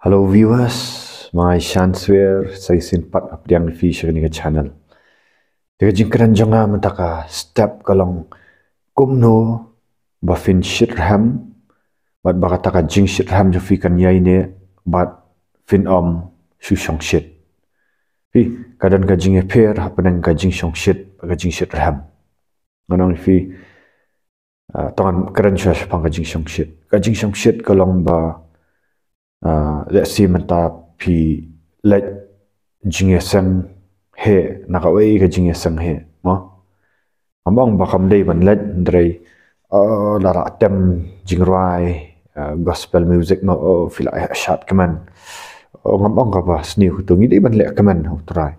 Hello viewers, my Shanswear saya simpat update di feature ni ke channel. Dekat jingkran jonga mentaka step kalong kumno bafin shitham bat bakataka jing shitham jo fi kan yai ne bat fin shushong shit. Fi kadan ka jing pair hapenang ka jing shong shit ka jing shitham. Nganong fi tongan keren shash pang ka jing shong shit. Ka jing shong shit kalong ba let's see menta pi let jingesang he nakawai ka jingesang he mo among bakam dei ban let ndrei lara tem jingrai gospel music mo fila shat kaman ngambang ka ba sni ku tungi dei ban le kaman ho try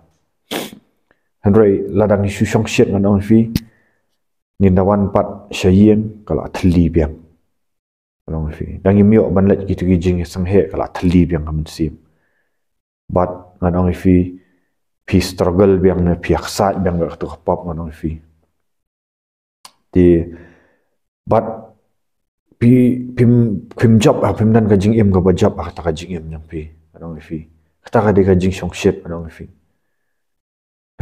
ndrei ladang isu shong shit ngan fi nindawan pat shayien kala thli biang Along fi dangi mio ban let gitu gijing sang he kala thli biang kam sim but nganong fi struggle biang na pi aksat biang ga tu pop nganong fi di but pim job pim dan ka jing em ga ba job ta ka jing em nyang fi nganong fi ta ka de ka jing shong shit nganong fi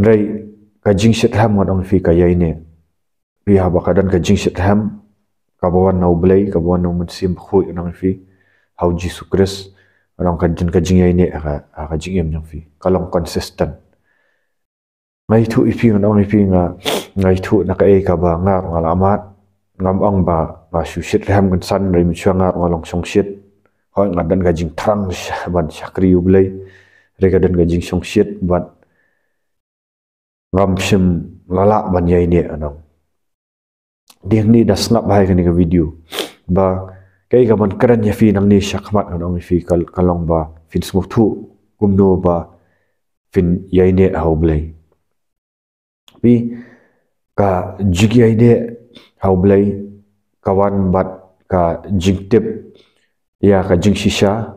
ndai ka jing shit ham nganong fi ka yai ne pi ha ba ka dan ka jing shit ham kabawan nau belai kabawan nau mensim khui nang fi how Jesus Christ orang kajing ini kajing em yang fi kalong consistent ngai thu ipi nang ipi ngai thu nak ai ka ba ngar ngalamat ngam ang ba shushit ram kan san rim chuanga ngalong song shit hoi ngadan kajing trang ban chakri belai regadan kajing song shit ban ngam sim lala ban yai ne anong dia ni dah snap bahai kan ke video ba kai gaman keren ya fi nang ni syakmat nang fi kalong ba fin smooth thu kumno ba fin yai ne hau blai pi ka jigi yai ne hau blai kawan bat ka jing tip ya ka jing shisha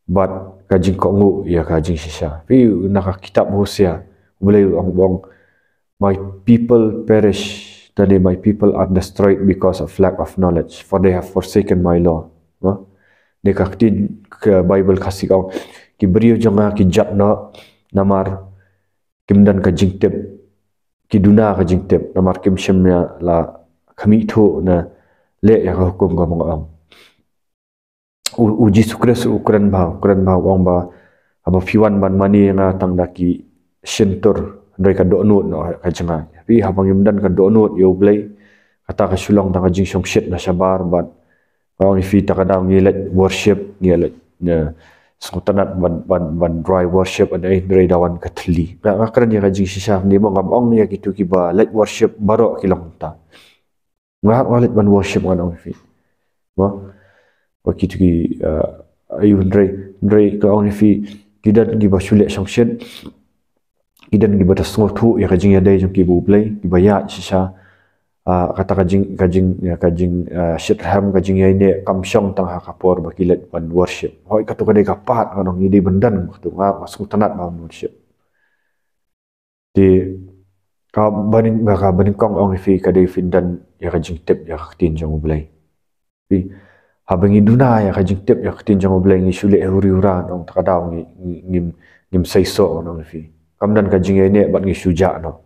bat ka jing kongu ya ka jing shisha pi nak kitab Hosea blai ong my people perish Today my people are destroyed because of lack of knowledge, for they have forsaken my law. No? Dekakti ke Bible kasih kau ki beriu jonga ki jat no namar kimdan ka jingtep ki duna ka jingtep namar kim shemnya la kami thu na le ya hukum ka mong uji sukres ukuran ba wang ba aba fiwan ban mani nga tangda ki shentur ndai ka do nut no ka janga pi habang imdan ka do nut yo blai kata ka sulong ta ka jing shong shit na sabar bat bang fi ta ka daw ngilet worship ngilet na sotanat ban dry worship ada ndai dawan ka thli ka kran ya ka jing shisha ni mo ngam ong ya gitu ki ba let worship baro kilong ta ngak walet ban worship ngan ong fi mo gitu ki ayu ndai ka ong fi kidat gi ba shule shong shit idan gi bata small thu ya kajing ya dai jong ki bu play ki baya shisha kata kajing shit ham kajing ya ini kam syong tang ha kapor bakilet ban worship hoi katu kadai kapat kanong ide bendan tu nga masuk tanat ban worship di ka baning kong ong fi kadai findan ya kajing tip ya katin jong play pi habang iduna ya kajing tip ya katin jong play ngi shule huri uran ong takadaw ngim saiso ong fi kamdan ka jing ne bat ngi shuja no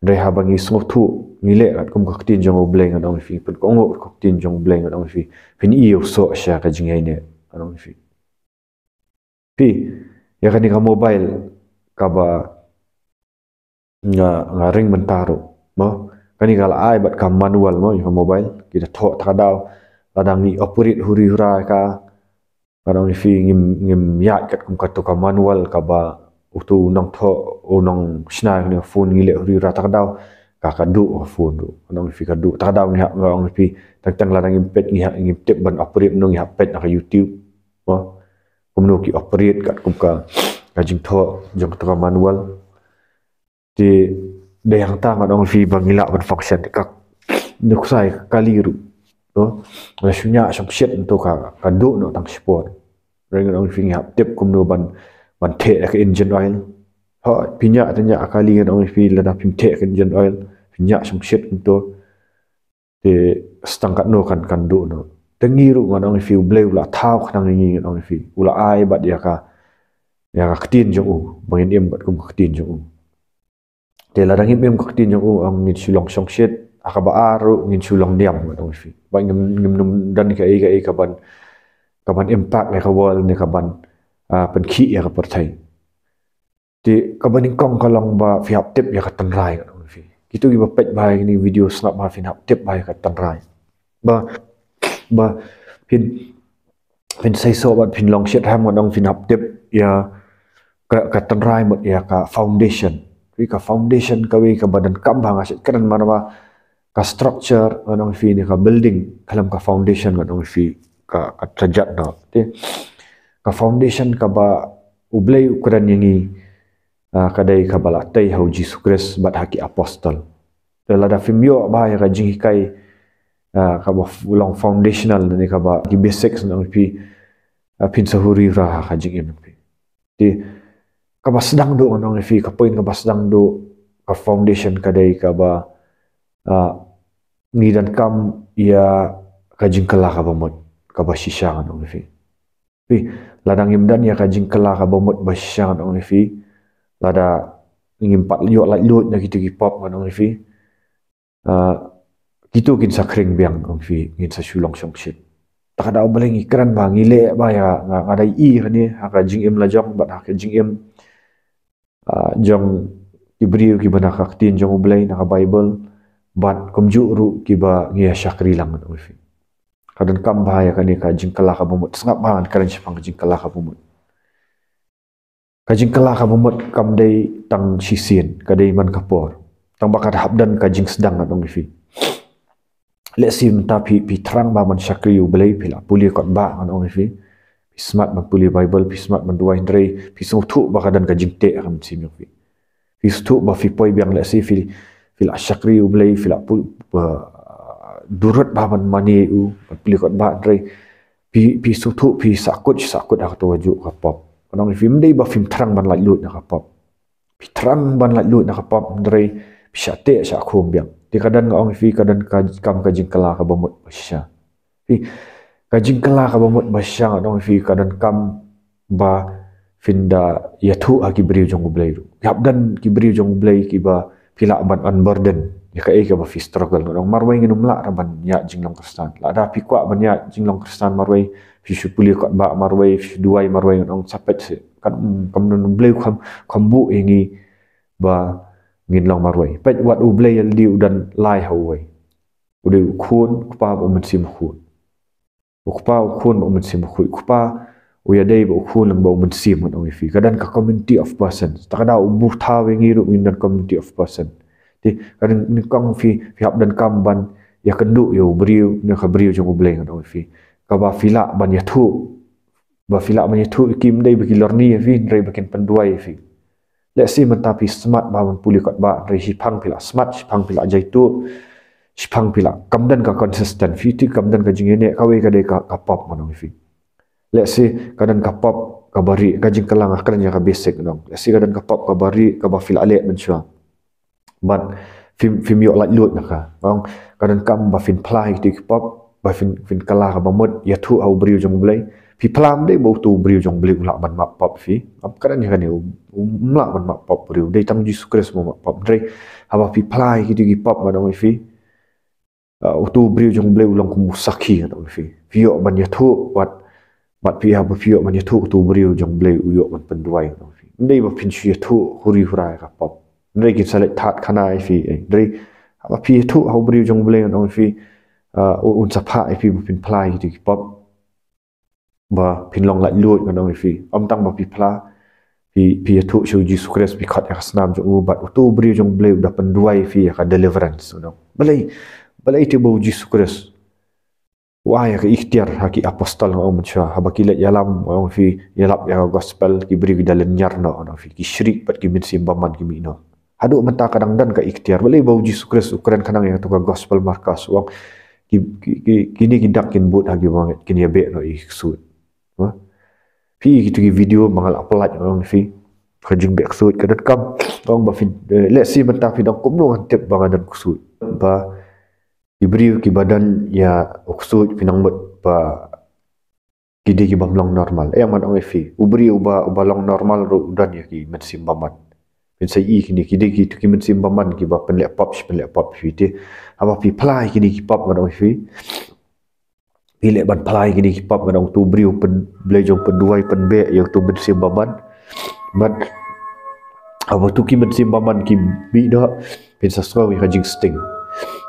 dai ha bangi smooth thu ngile at kum ka tin jong bleng adong fi pun ko ngo ko tin jong bleng adong fi fin iyo so sha ka jing ne adong fi ya kan ka mobile ka ba nga ring mentaro mo kani kala ai bat ka manual mo ka mobile kita tho ta daw ladang ni operate huri hura ka adong fi ngim ya kat kum ka to ka manual ka ba utu nong tho nong sna ni phone ngile ri ra tak daw ka kadu phone du nong fi kadu tak daw ngong fi tang la nang impet ngi tip ban operate nong ya pet na YouTube mo kumno ki operate kat kum ka jing tho jong to manual di de yang ta nong fi bangila ban function ka nuk sai kaliru no la shunya shop shit to ka kadu no tang sport reng nong fi ya tip kumno ban te ke engine oil ho pinya tanya akali ngan ong fi lada pim te ke engine oil pinya sum shit untuk de stangkat no kan do no tengiru ngan ong fi bleu la thau khnang ngi ngan ong fi ula ai bat ya ka ktin jong u bangin em bat kum ktin jong u te la dangim em ktin jong u ong ngin sulong song shet akaba aru ngin sulong diam ngan ong fi ba ngim num dan ka ai ka ban impact le ka wal ne ka ban pen khi ya ka perthai ti ka ban kong kalong ba fi hap tip ya ka tan rai ngan ong fi kitu gi ba pet bai ni video snap ba fin hap tip bai ka tan rai ba pin sai so bat pin long shet ham ngon ong fin hap tip ya ka tan rai mot ya ka foundation wi ka foundation ka wi ka badan kam bang aset kan manwa ka structure ngon ong fi ni ka building kalam ka foundation ngon ong fi ka trajat no te ka foundation ka ba ublei ukuran yangi kadai ka bala tai hau Jesus Christ bat haki apostol lada fimyo ba ya ka jing kai ka ba long foundational ni ka ba ki basics nong fi pin sahuri ra ka jing em fi ti ka ba sedang do nong fi ka point ka ba sedang do ka foundation kadai ka ba ni dan kam ya ka jing kala ka ba mot ka ba shisha nong fi ladang imdan ya ka jing kala ka ba mot ba shisha nong fi lada ngim pat yo la lut na gitu ki pop nong fi gitu kin sakring biang nong fi ngin sa sulong song shit takada baleng ikran ba ngile ba ya ngadai i khani ha jing em la jong bat ha jing em jong ibriu ki bana ka tin jong ublei na ka bible bat komju ru ki ba ngia shakri lang nong fi kadan kam ba ya kani ka jing kala ka bomot sangap ba kan chipang jing kala ka bomot kajing kala ka bomot kam dei tang sisien kadai man kapor tang bakat habdan kajing sedang nong fi le sim ta pi terang ba man syakri ublei pila puli kot ba nong fi pi smart man puli bible pi smart man duai ndrei pi thu ba kadan kajing te kam sim yo fi thu ba fi poi biang le si fil syakri ublei fila durut ba man mani u puli kot ba ndrei pi thu pi sakut ak to waju ka pop nong film dei ba film terang ban la lut na ka pop pi terang ban la lut na ka pop ndrei pi syate sya khom biang ti kadan ngong fi kadan kam ka jing kala ka bomot basya fi ka jing kala ka bomot basya ngong fi kadan kam ba finda yathu aki briu jong blai ru habdan ki briu jong blai ki ba pila ban unburden ya ka e ka ba fi struggle ngong marwai nginum la raban ya jing long kristan la da pi kwa ban ya jing long kristan marwai fi puli kot ba marwai fi duai marwai ngong sapet kan kam nun blai kham bu ingi ba ngin long marwai pet wat u blai al diu dan lai hawai ude khun kpa ba mun sim khun ukpa khun ba mun sim khu kpa uya dei ba khun lang ba mun sim ngong fi kadan ka community of persons takada ubu thawe ngi ru in dan community of person ti kadan ni kong fi hab dan kam ban ya kendu yo briu ne ka briu jong u blai ngong fi ka ba fila ban ya thu ba fila ban ya thu kim dei ba kilorni fi rei ba ken panduai fi le si man tapi smart ba man puli kot ba rei hipang pila smart hipang pila jaitu hipang pila kamdan ka consistent fi ti kamdan ka jingene ka we ka dei ka pop manong fi le si kadan ka pop ka bari ka jing kalang akran ya ka basic nong le si kadan ka pop ka bari ka ba fila ale man chua ban film yo la lut na ka bang kadan kam ba fin plai ti pop ba fin kala ka ba mod ya thu au briu jong blai pi plam dei bo tu briu jong blai ula ban map pop fi ap kadan ya kan umla ban map pop briu dei tang Jesus Christ mo map pop dei aba pi plai ki pop ma dong fi tu briu jong blai ulang ku musakhi dong fi yo ban ya thu wat pi ha ba fi yo ban ya thu tu briu jong blai u yo ban penduai dong fi dei ba fin shi thu huri hurai ka pop dei ki sale that khana fi dei aba pi thu au briu jong blai dong fi un sapa fi pin plai ki pop ba pin long la lut nong fi tang ba pi pla pi thu shu Jesus Christ bi khat asnam jo ba tu bri jong bleu da penduai fi ka deliverance nong balai ti bo Jesus Christ wa ya ka ikhtiar haki apostol ngom cha habaki le yalam ngom fi yalap ya gospel ki bri dalan nyar no fi ki syrik pat ki min simbaman ki mi no hadu mata kadang dan ka ikhtiar balai bo Jesus Christ ukuran kanang yang tu ka gospel markas wong kini kidak kin but hagi banget kini be no iksud fi gitu video mangal apalaj ngong fi kajing be iksud kadat kam ngong ba fi let's see mata fi dong kum no tip bangadan kusud ba ibriu ki badan ya uksud pinang ba kidi ki bamlong normal man ong fi ubri uba long normal ro udan ya ki mensim baman pen sai I kini kidi ki tu ki mensim baman ki ba penlek pop fi te aba pi plai kini ki pop man ong fi pilek ban plai kini ki pop man ong tu ubri pen blejong penduai penbe yang tu mensim baman but aba tu ki mensim baman ki bi do pen sasro ka jing sting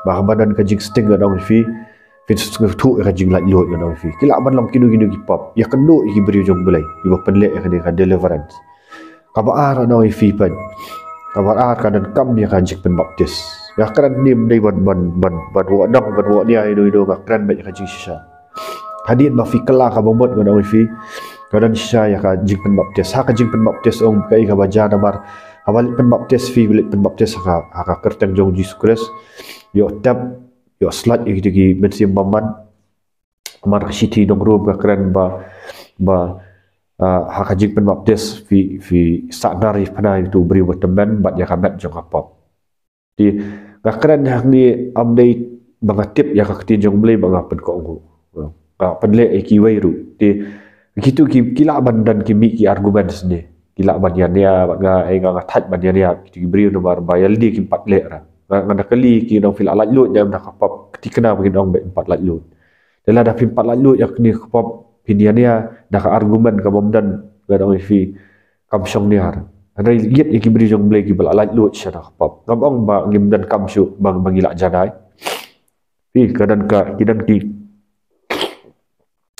ba badan ka jing sting man ong fi Fin tu ka jing lat lot kan fi kila ban long kidu ki pop ya kendo ki beri jong belai iba penlek ka deliverance ka ba ar no fi pan ka ba ar ka dan kam ya ka jing pen baptis ya kan nim dei ban wa dong ban wa dia ido ka kran ba ka jing sisa hadin ba fi kala ka bomot kan fi ka dan sisa ya ka jing pen baptis ha ka jing pen baptis ong kai ka ba jana mar awal pen baptis fi bilik pen baptis ka kerteng jong Jesus Christ yo tap yo slat iki mensim baman mar city dong room ka keren ba hakajing pen baptis fi saknari panai tu beri teman bat ya kamet jong apop di ka keren hak ni update bangatip ya ka ketinjong beli bangapen ko ngu ka penle iki wairu di gitu kila ban dan kimi ki argumen sini kila ban ya ga nga that ban ya ki beri nomor bayal di ki 4 le ra ngada kali ki dong fil alat lut jam dah kapap ketika na bagi dong 4 lat lut dalam dah 4 lat lut yak ni kapap piniania dah ka argumen ka bomdan ga dong fi kam song ni har ada lihat iki beri jong blai ki bal alat lut syara kapap ngabong ba ngim dan kam syu bang bagi lak janai fi kadan ka kidan ki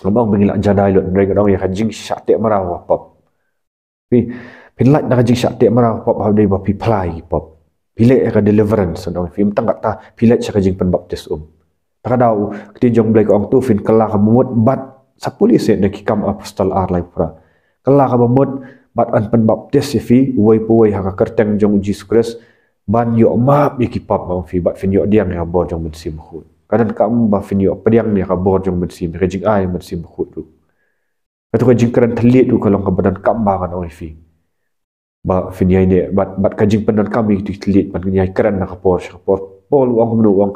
ngabong bagi lak janai lut ndai ga dong ya jing syak te marah kapap fi pinlat dah jing syak te marah kapap ha dei ba pi plai kapap pilek ka deliverance on film tang kata pilek sa kajing pen baptis takadaw ketinjong blay ko ang tu fin kala ka bumot bat sa pulis na kikam apostol ar life pra kala ka bumot bat an pen baptis fi way puway ha ka kerteng jong Jesus Christ ban yo map ni kipap ang fi bat fin yo diang ya bo jong mensim khut kadan kam ba fin yo pediang ni ka bo jong mensim kajing ai mensim khut tu katu kajing keran telit tu kalong ka badan kam ba kan oi fi ba finyai ne bat kajing penan kami tu telit ban nyai keran nak por pol wang menu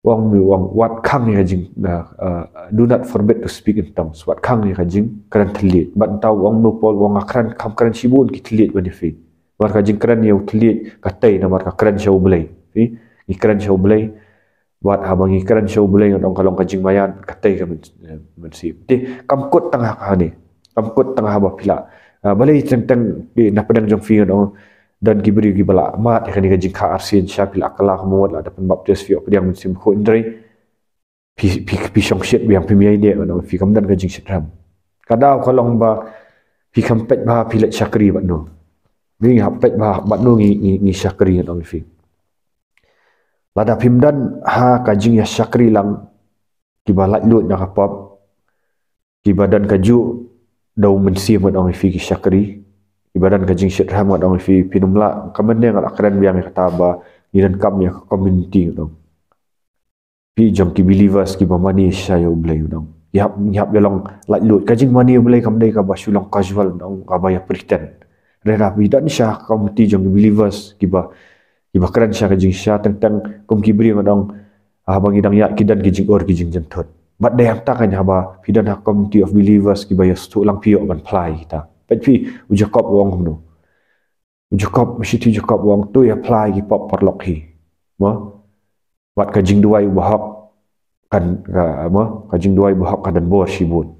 wang wat kang ni kajing do not forbid to speak in tongues wat kang ni kajing keran telit bat tahu wang no pol wang akran kam keran sibun ki telit ban fi war kajing keran yau telit katai na mar ka keran show belai fi ni keran show belai wat abang ni keran show belai on kalong kajing mayan katai ka men si ti kam kot tengah ka ni kam kot tengah ba pila balai tentang na pedang jong fi no dan gibri gibala mat ya kan jing ka arsin syapil akala kemud la dapat baptis fi pedang musim khundri pi song shit yang pimiai dia no fi kam dan ka jing sitram kada kolong ba pi kampet ba pilat syakri ba no ni hapet ba no ngi syakri no fi lada pimdan ha ka jing ya syakri lang kibalat lut na kapap kibadan kaju daw mensim mat ong fi ki syakri ibadan ka jing syat rahmat ong fi pinumla kamane ngal akran biang kata ba iran kam ya community no pi jong ki believers ki mamani sayo blay no yap yalong lat lut ka jing mani blay kam dai ka ba sulong casual no ka ba ya pretend rera bidan syah community jong believers ki ba kran syah ka jing syah tentang kum ki bri ngadong abang idang ya kidan ki jing or ki jing jentot bat dayang ta kan haba pidan ha community of believers ki bayas tu lang pio ban play kita tapi ujakop wong no ujakop mesti ujakop wong tu ya play ki pop perlok hi mo wat ka jing duai bahak kan mo ka jing duai bahak kan dan bor sibun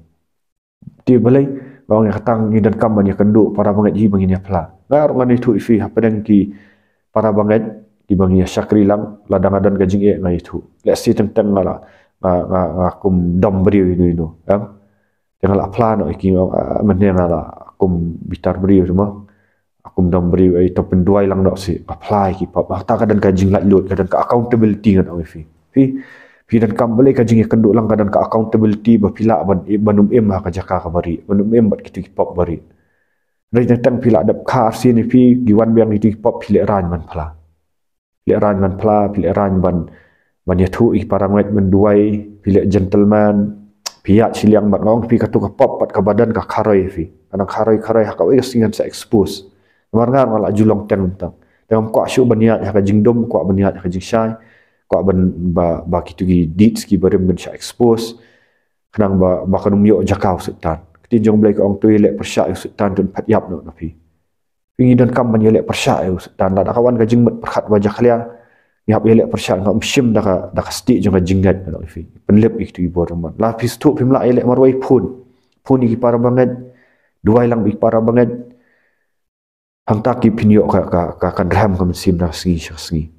ti balai wong ya katang ni dan kam ya kendu para banget hi bangin ya pla ngar ngan itu fi ha pedang ki para banget di bangi ya syakri lang ladang adan ka jing e ngai itu let's see tentang ngala akum dom beriu itu kan jangan lah plan iki meneng lah akum bitar beriu semua akum dom beriu itu penduai lang dok si apply ki pap ta kadang kajing lat lut kadang ka accountability kan fi dan kam boleh kajing kenduk lang kadang ka accountability ba pila banum em ha ka jaka ka bari banum em bat kitu ki pap bari dari tentang pila adap ka arsi ni fi giwan biang itu ki pap pila ran man pala pila ran ban ya thu ik parangat menduai pilih gentleman pihak siliang bat ngong pi katu kapop pat ka badan ka kharoi fi anang kharoi hak awes singan sa expose marngar wala julong tentang dengan kwa syu baniat ha ka jingdom kwa baniat ha ka jingsai kwa ban ba kitu gi deeds ki barem ben sa expose kenang ba kanum yo jakau sultan tin jong blai ko ong tui lek persya yo sultan tun phat yap no napi pingi dan kam ban lek persya yo sultan da kawan ka jingmet perkhat wajah khalia yap lek persya ngam shim da ka sti jong ka jingat no fi penlep ik tu ibor man lapis tu pim la lek marwai phun iki para banget duai lang ik para banget hang taki pinyo ka kan ram ka mesim na sengi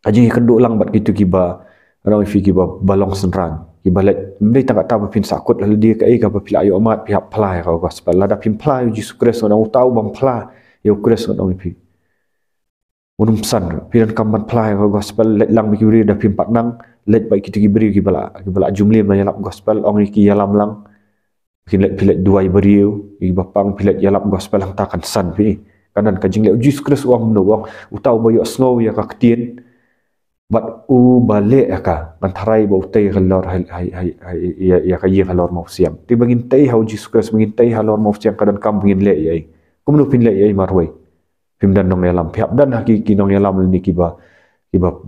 aji kenduk lang bat gitu kiba orang fi kiba balong senran kiba let mendai tak tahu pin sakut lalu dia kai ka pila ayo amat pihak pelai ka gospel lada pin pelai Yesus Kristus orang tahu bang pelai yo Kristus orang fi unum san piran kamban pelai ka gospel let lang bikuri da pin patnang let baik kita kibri kibala jumli menyalap gospel orang iki yalam lang pilet dua beriu i bapang pilet yalap gospel hang takan san pi kanan kajing le Jesus Kristus wang no wang utau bayo snow ya ka ketien bat u balik ka mantarai bau tei galor ya ka ye galor mau siam ti bangin tei hau Jesus Kristus bangin tei halor mau siam kadan kam bangin le yai kumnu pin le yai marwai pim dan nong yalam piap dan hakiki nong yalam ni kiba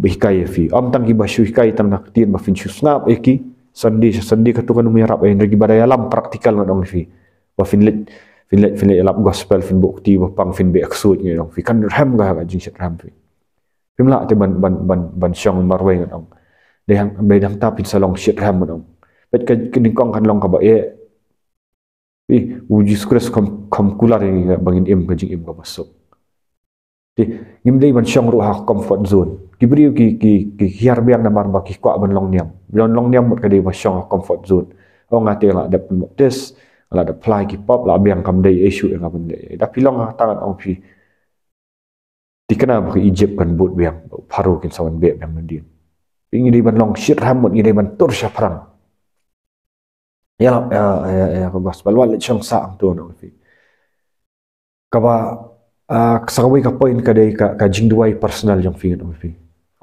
bikai fi am tang kiba shuikai tang nak tien ba fin shusngap eki sendi ketukan merap energi badai alam praktikal ngadong fi wa finlet alam gospel fin bukti wa pang fin be aksud ngi dong fi kan ram ga jing set ram fi pimla te ban syong marwai ngadong dehang bedang tapin salong set ram ngadong bet ka kini kong kan long ka ba e uji skres kam kular ngi bangin im ka jing im ka masuk ti ngimdei ban syong ruha comfort zone kibriu ki hiar biang na mar ba ki kwa ban long niam mut ka dei ba syong comfort zone ong ate la da tes la da apply ki pop la biang kam dei issue nga ban dei da pilong tangan ong pi tikana ba ki Egypt kan but biang pharu kin sawan be biang mandin pingi dei ban long shit ram mut ngi dei ban tur sha prang ya ko gospel wal chong sa ang tu no fi kaba kasawai ka point ka dei ka jingduai personal yang fi no fi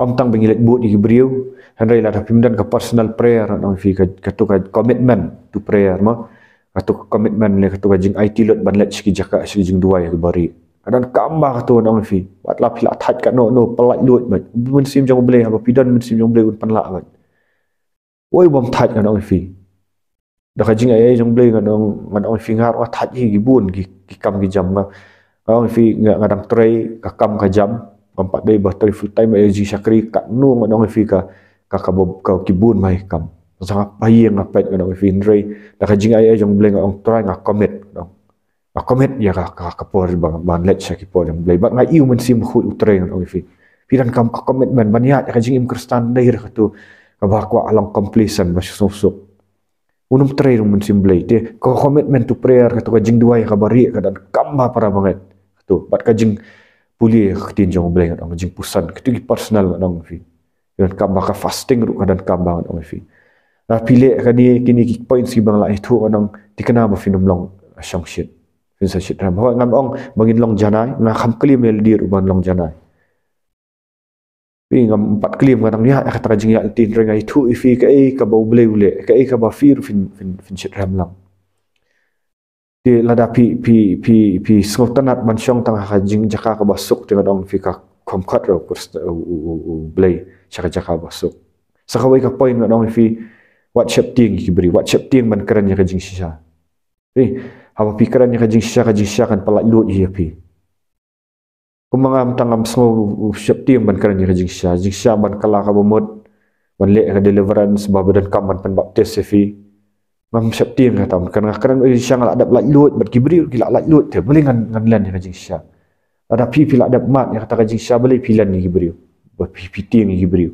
am tang bengilet but di briu handai la pimdan ka personal prayer no fi ka tu ka commitment to prayer ma ka tu commitment le ka tu ka jing IT lot ban let ski jaka ski jingduai ka bari adan kamba ka tu no fi wat la pila that ka no pelat lut ma mun sim jong blei apa pidan mun sim jong blei un pan la ba oi bom that ka no fi da ka jing ai jong blei ngadong fi ngar wa that hi gibun ki kam ki jam ma orang fi ngadang tray ka kam ka jam kampat day battery full time ay ji syakri kat nu ngadong fi ka kibun mai kam sangat payeng ngapet ngadong fi ndrei da ka jing ai jong bleng ong try nga commit dong commit ya ka por ban let syaki por jong bleng ba ngai iu men sim khu utray ngadong fi piran kam commitment ban ya ka jing im kristan dai ra tu ka ba kwa along completion ba susuk unum tray men sim bleng te ko commitment to prayer ka to ka jing duai ka bari ka dan kamba para banget tu bat ka jing puli tin jong bleng ang jing pusan kitu personal ngadong fi dan kamba ka fasting ru ka dan kamba ngadong fi na pile ka ni kini ki point si bang la itu ngadong tikana ba finum long syang shit fin sa shit ram ngam ong bangin long janai nga kham klim mel dir ban long janai pi ngam 4 klim ngadong ya ka ta jing ya tin rengai itu ifi ka bau bleu le ka ba fir fin shit ram lang di lada pi skotanat man syong tang ha jing jaka ka basuk tengah dong fi ka komkat ro kurs blay jaka basuk sakawai ka point dong fi WhatsApp ting ki beri WhatsApp ting man keran ya ka jing sisa apa pikiran ya ka jing sisa kan palak lut hi pi kumangam tangam smo WhatsApp ting man keran ya ka jing sisa ban kala ka bomot ban le ka deliverance babadan kam man pan baptis fi mam septim ka tam kan syang la adap lak lut bat kibril ki lak lut te boleh ngan lan ka jing sya ada pi la adap mat ya kata ka jing sya boleh pilan ni kibril bat piting ni kibril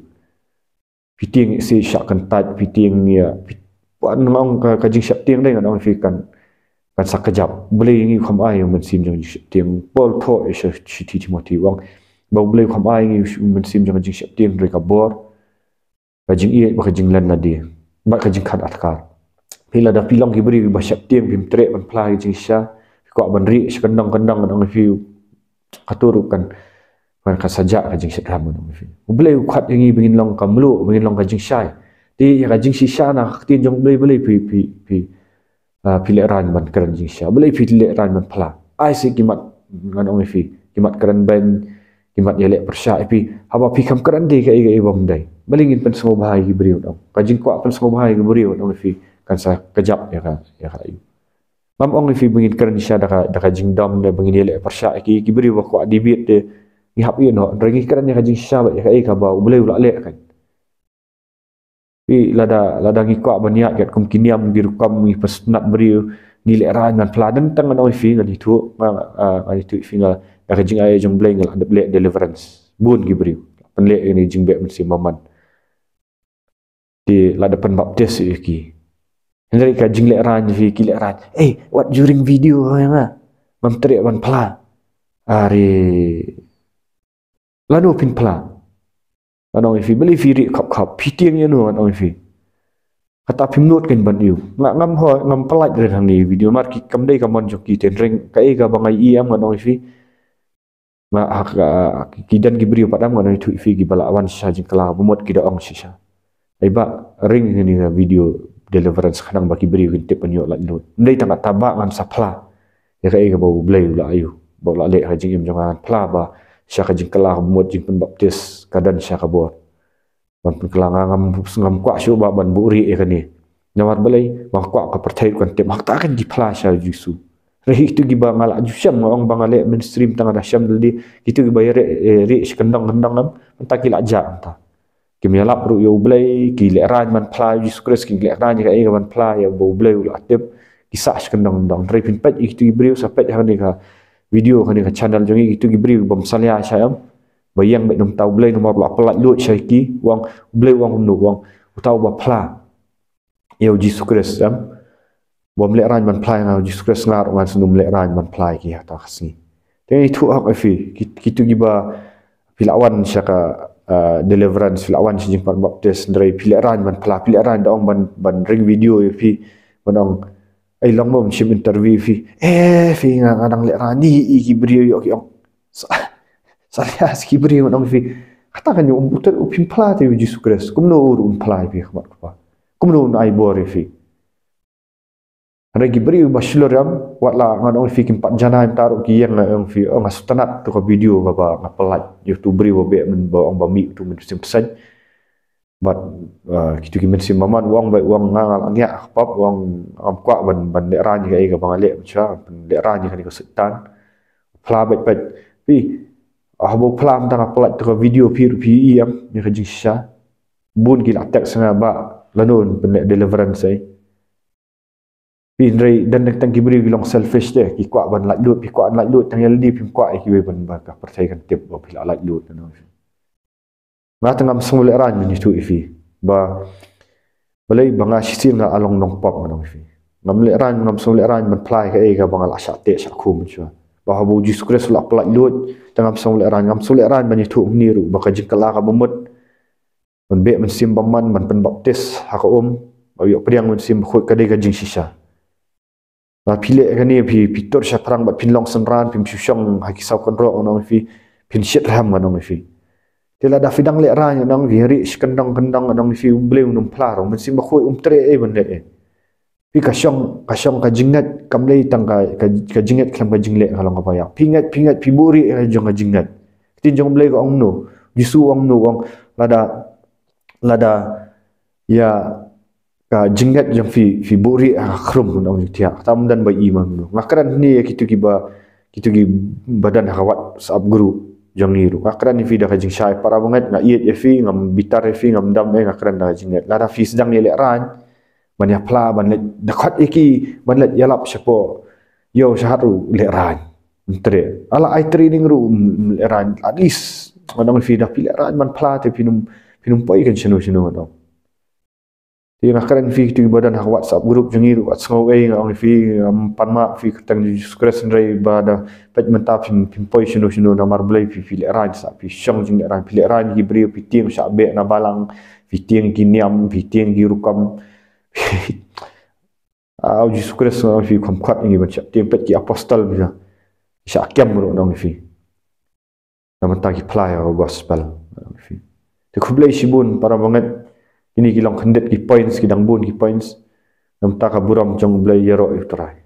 piting si syak kan tat piting ya wan ngong ka jing septim dai ngan fi kan sakajap boleh ngi kham ai men sim jing septim pol tho is chi timoti wang ba boleh kham ai ngi men sim jing septim re ka bor ka jing i ba ka jing lan na dia ba ka jing khat atkar pila da pilong ki beri ba syap tiang bim trek ban plai jing sya ko ban ri sekendang nang view katurukan kan ka saja ka jing syam nang view boleh khat ngi bingin long kamlu bingin long ka jing syai ti ya ka jing sya na tin jong boleh pile ran ban keran jing sya boleh pile ran ban pla ai si kimat ngan ong fi kimat keran ban kimat yele persya pi haba pi kam keran de ka bom dai balingin pen semua bahai ki beri dong ka jing kwa pen semua bahai ki beri dong fi kan sa kejap ya ka ayu mam ong fi bengin keren sya da ka jingdam da bengin ele persya ki beri wa ko adibit de ni hap yo no rengi keren ya ka jing sya ba ya ka ba boleh ula le kan pi lada ngi ko baniat ket kum kiniam bi rukam mi pesnat beri ni le ran man pladen tang ong fi ngali tu ngali tu fi ngal da ka jing ay jong blay ngal ada ble deliverance bun gi beri pen le ni jing be mesti maman di lada pen baptis ki Henry ka jing le ran vi ki le ran what during video yang mam teriak man pla ari lanu pin pla anong fi beli fi khap pitiang ya no anong fi kata pim not kan ban yu ngam ho ngam pelat dari hang ni video mar ki kam dei kamon joki ten ring ka ka bangai iam anong fi ma hak kidan gi brio padam anong tu fi gi bala awan sha jing kala bumot ki da ong shisha ba ring ni video deliverance kanang baki beri tip penyo la lut ndai tang taba ngam sapla ya ka bau blai la ayu bau la le ha jing im jangan pla ba sya ka jing kala bumot jing pen baptis kadan sya ka bot ban pen kala ngam kwa syu ba ban buri e kani nyawar balai ba kwa ka percaya kan tip hak ta kan di pla sya jisu rehi tu gi ba ngal aju syam ngong bangale mainstream tang ada syam daldi itu gi bayar re kendang ngam takil aja anta kimia lap ru yo blay ki le ran man pla Jesus Christ ki le ran ka man pla ya bo blay ul atep kisah skendang dang tri pin pet itu ibriu sapet ha ni ka video ka ni ka channel jongi itu ibriu bom salia sayam bayang bet dum tau blay nomor la pelat lut syaki wang blay wang nu wang tau ba pla yo Jesus Christ am bom le ran man pla nga Jesus Christ ngar ngan sunum le ran man pla ki ha ta khasi te itu ak fi kitu giba pilawan syaka deliverance lawan si jing baptis ndrai pileran man pla pileran dong ban ring video fi banong ai long mom chim interview fi fi ngadang le rani ki brio yo ki saya ski brio dong fi kata kan yo umbuter upim pla te Jesus Christ kumno ur pla fi khmat pa kumno ai bore fi regi brio bashloram watla ngadong fi kim pat jana taru ki yang fi ngasutanat to ka video ba ngapelat youtube brio be men ba ong ba mi tu men pesan but kitu ki men maman wang ba wang ngal anya pap wang am kwa ban de ran ga ga bangale cha de ran ga ni ko setan pla bet bet pi bo plam tang apelat to ka video pi yang ni ka jisha bun ki attack sanga ba lanon ben deliverance ai pinrai dan tang ki beri long selfish de ki kwa ban lak lut pi kwa lak lut tang yaldi pi kwa ki ban ba ka percaya kan tip ba pi lak lut no ma tang am sungul ran ni tu ifi ba balai banga sisil na along nong pop no ifi ngam le ran ngam sungul ran man plai ka ga banga la sha te sha khum chua ba ha bo Jesus Christ lak lak lut tang am sungul ran ngam sungul ran ban tu ni ru ba ka jikala ka bomot man be man sim baman man pen baptis ha ka ba yo priang man sim khoi ka de ga jing shisha ba pile kani pi tor sha prang ba pin long san ran pim syong ha ki saw kontrol onong fi pin shit ram onong fi tela da fidang le ran onong vi ri skendang onong fi bleu num plaro men sim ba khoi tre e ban le pi ka syong ka jingat kam le tang ka jingat klam ka jingle halong ka ya pingat pi buri ka jong ka jingat tin jong bleu ong no jisu ong no ong lada ya ka jingat jang fi buri khrum no tia tam dan bai imam no ngakran ni kitu ki badan hawat sab guru jang ni ru ngakran ni fi da jing syai para banget na iet fi ngam bitar fi ngam dam ngakran da jingat lara fi sedang ni le ran ban ya pla ban le dekat iki ban le yalap sepo yo syaharu le ran entre ala ai training ru le ran at least manang fi da pi le ran man pla te pinum poi kan sino no Di ngakran fi tu badan ha WhatsApp group jengi wat sngau ei ngong fi panma fi tang Jesus Christ ndrai bada pet menta pin poi sino na marblai fi le ran sa fi syong jing ran fi le ran gi brio fi tiang sa be na balang fi tiang gi niam fi tiang gi rukam au Jesus Christ fi kom khat ngi baca tiang pet ki apostle bisa sa kem ro nong fi na menta ki play gospel fi te kublai sibun para banget ini kilang kendet ki points kidang bun ki points nam ta ka buram jong blai yero utrai